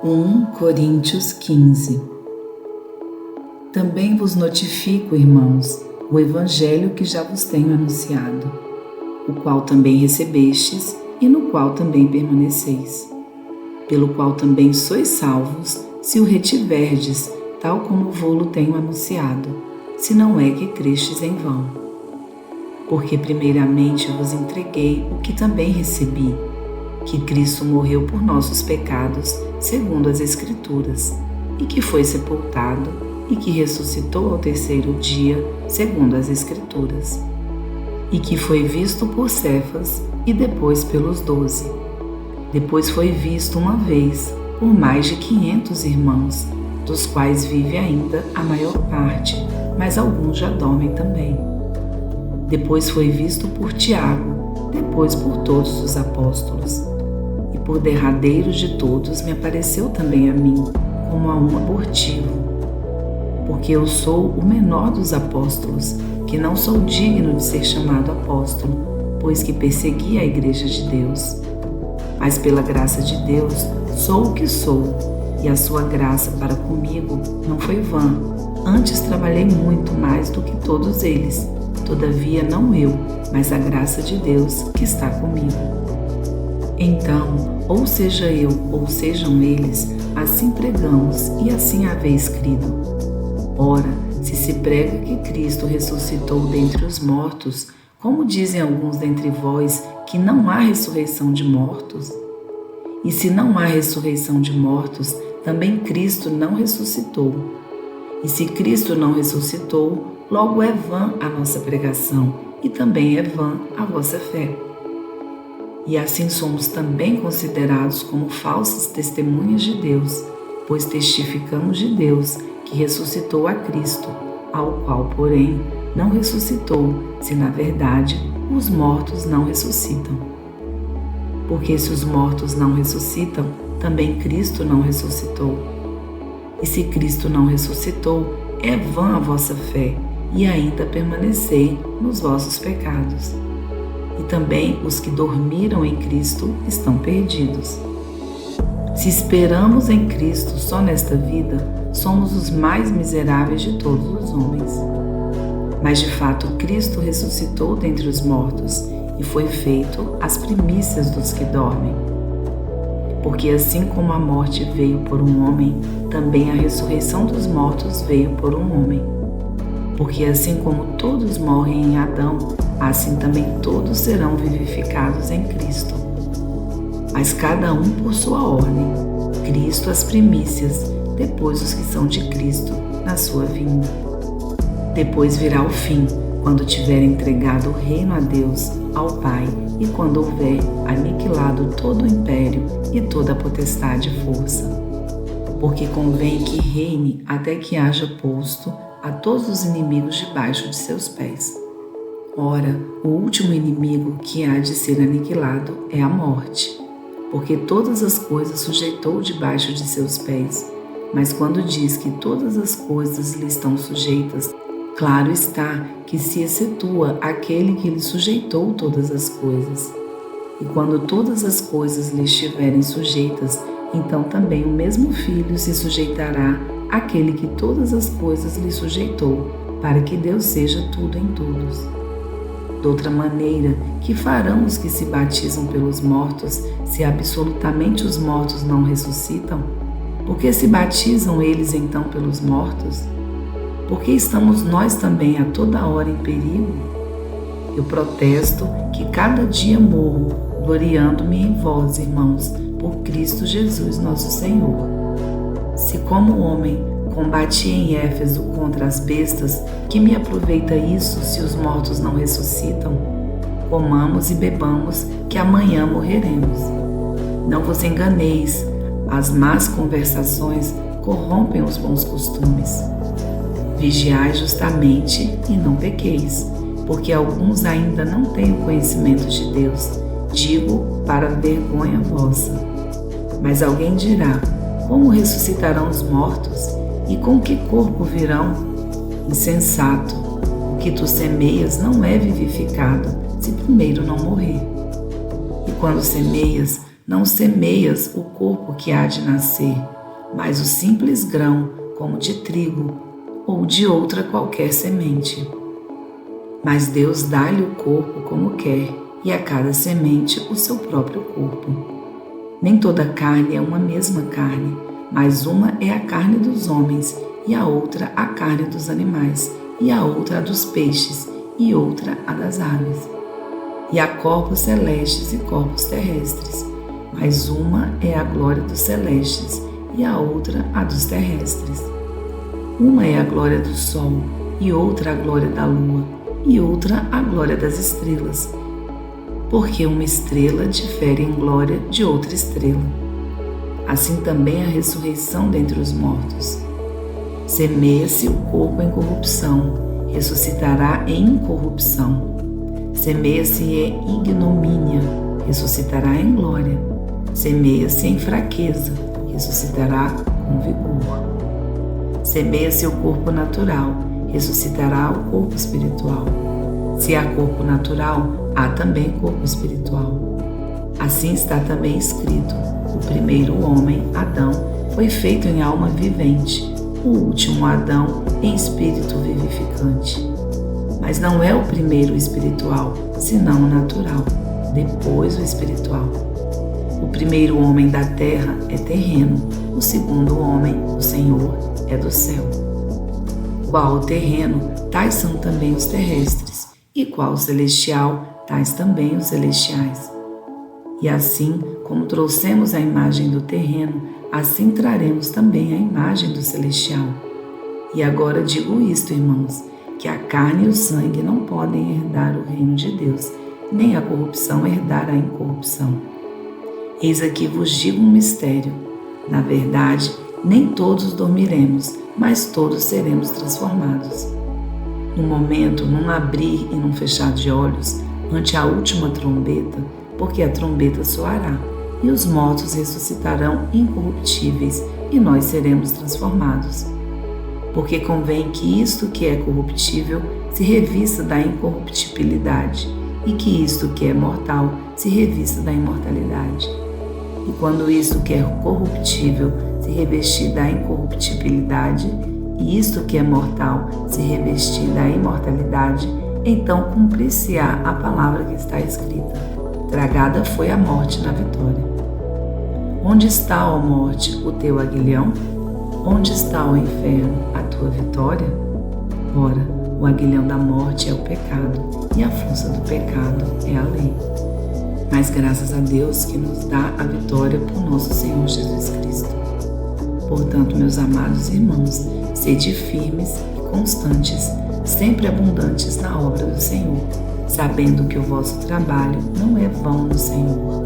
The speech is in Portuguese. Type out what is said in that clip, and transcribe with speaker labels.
Speaker 1: 1 Coríntios 15. Também vos notifico, irmãos, o evangelho que já vos tenho anunciado, o qual também recebestes e no qual também permaneceis, pelo qual também sois salvos, se o retiverdes, tal como vô-lo tenho anunciado, se não é que crestes em vão. Porque primeiramente vos entreguei o que também recebi, que Cristo morreu por nossos pecados, segundo as Escrituras, e que foi sepultado, e que ressuscitou ao terceiro dia, segundo as Escrituras, e que foi visto por Cefas e depois pelos 12. Depois foi visto uma vez por mais de 500 irmãos, dos quais vive ainda a maior parte, mas alguns já dormem também. Depois foi visto por Tiago, depois por todos os apóstolos. E por derradeiro de todos me apareceu também a mim, como a um abortivo. Porque eu sou o menor dos apóstolos, que não sou digno de ser chamado apóstolo, pois que persegui a igreja de Deus. Mas pela graça de Deus sou o que sou, e a sua graça para comigo não foi vã. Antes trabalhei muito mais do que todos eles. Todavia não eu, mas a graça de Deus que está comigo. Então, ou seja eu, ou sejam eles, assim pregamos e assim haveis crido. Ora, se se prega que Cristo ressuscitou dentre os mortos, como dizem alguns dentre vós que não há ressurreição de mortos? E se não há ressurreição de mortos, também Cristo não ressuscitou. E se Cristo não ressuscitou, logo é vã a nossa pregação, e também é vã a vossa fé. E assim somos também considerados como falsas testemunhas de Deus, pois testificamos de Deus que ressuscitou a Cristo, ao qual, porém, não ressuscitou, se na verdade os mortos não ressuscitam. Porque se os mortos não ressuscitam, também Cristo não ressuscitou. E se Cristo não ressuscitou, é vã a vossa fé, e ainda permanecei nos vossos pecados. E também os que dormiram em Cristo estão perdidos. Se esperamos em Cristo só nesta vida, somos os mais miseráveis de todos os homens. Mas de fato Cristo ressuscitou dentre os mortos e foi feito as primícias dos que dormem. Porque assim como a morte veio por um homem, também a ressurreição dos mortos veio por um homem. Porque assim como todos morrem em Adão, assim também todos serão vivificados em Cristo. Mas cada um por sua ordem, Cristo as primícias, depois os que são de Cristo na sua vinda. Depois virá o fim, quando tiver entregado o reino a Deus, ao Pai, e quando houver aniquilado todo o império e toda a potestade e força. Porque convém que reine até que haja posto a todos os inimigos debaixo de seus pés. Ora, o último inimigo que há de ser aniquilado é a morte, porque todas as coisas sujeitou debaixo de seus pés. Mas quando diz que todas as coisas lhe estão sujeitas, claro está que se excetua aquele que lhe sujeitou todas as coisas. E quando todas as coisas lhe estiverem sujeitas, então também o mesmo Filho se sujeitará àquele que todas as coisas lhe sujeitou, para que Deus seja tudo em todos. De outra maneira, que farão os que se batizam pelos mortos, se absolutamente os mortos não ressuscitam? Por que se batizam eles então pelos mortos? Porque estamos nós também a toda hora em perigo? Eu protesto que cada dia morro, gloriando-me em vós, irmãos, por Cristo Jesus nosso Senhor. Se como homem combati em Éfeso contra as bestas, que me aproveita isso se os mortos não ressuscitam? Comamos e bebamos, que amanhã morreremos. Não vos enganeis, as más conversações corrompem os bons costumes. Vigiai justamente e não pequeis, porque alguns ainda não têm o conhecimento de Deus, digo para vergonha vossa. Mas alguém dirá: como ressuscitarão os mortos? E com que corpo virão? Insensato, o que tu semeias não é vivificado, se primeiro não morrer. E quando semeias, não semeias o corpo que há de nascer, mas o simples grão, como de trigo, ou de outra qualquer semente. Mas Deus dá-lhe o corpo como quer, e a cada semente o seu próprio corpo. Nem toda carne é uma mesma carne, mas uma é a carne dos homens, e a outra a carne dos animais, e a outra a dos peixes, e outra a das aves. E há corpos celestes e corpos terrestres, mas uma é a glória dos celestes, e a outra a dos terrestres. Uma é a glória do sol, e outra a glória da lua, e outra a glória das estrelas, porque uma estrela difere em glória de outra estrela. Assim também a ressurreição dentre os mortos. Semeia-se o corpo em corrupção, ressuscitará em incorrupção. Semeia-se em ignomínia, ressuscitará em glória. Semeia-se em fraqueza, ressuscitará com vigor. Semeia-se o corpo natural, ressuscitará o corpo espiritual. Se há corpo natural, há também corpo espiritual. Assim está também escrito: o primeiro homem, Adão, foi feito em alma vivente, o último Adão em espírito vivificante. Mas não é o primeiro o espiritual, senão o natural, depois o espiritual. O primeiro homem da terra é terreno, o segundo homem, o Senhor, é do céu. Qual o terreno, tais são também os terrestres, e qual o celestial, tais também os celestiais. E assim como trouxemos a imagem do terreno, assim traremos também a imagem do celestial. E agora digo isto, irmãos, que a carne e o sangue não podem herdar o reino de Deus, nem a corrupção herdar a incorrupção. Eis aqui vos digo um mistério. Na verdade, nem todos dormiremos, mas todos seremos transformados. No momento, num abrir e num fechar de olhos, ante a última trombeta, porque a trombeta soará, e os mortos ressuscitarão incorruptíveis, e nós seremos transformados. Porque convém que isto que é corruptível se revista da incorruptibilidade, e que isto que é mortal se revista da imortalidade. E quando isto que é corruptível se revestir da incorruptibilidade, e isto que é mortal se revestir da imortalidade, então cumprir-se-á a palavra que está escrita: tragada foi a morte na vitória. Onde está, ó morte, o teu aguilhão? Onde está, ó inferno, a tua vitória? Ora, o aguilhão da morte é o pecado, e a força do pecado é a lei. Mas graças a Deus que nos dá a vitória por nosso Senhor Jesus Cristo. Portanto, meus amados irmãos, sede firmes e constantes, sempre abundantes na obra do Senhor, sabendo que o vosso trabalho não é vão no Senhor.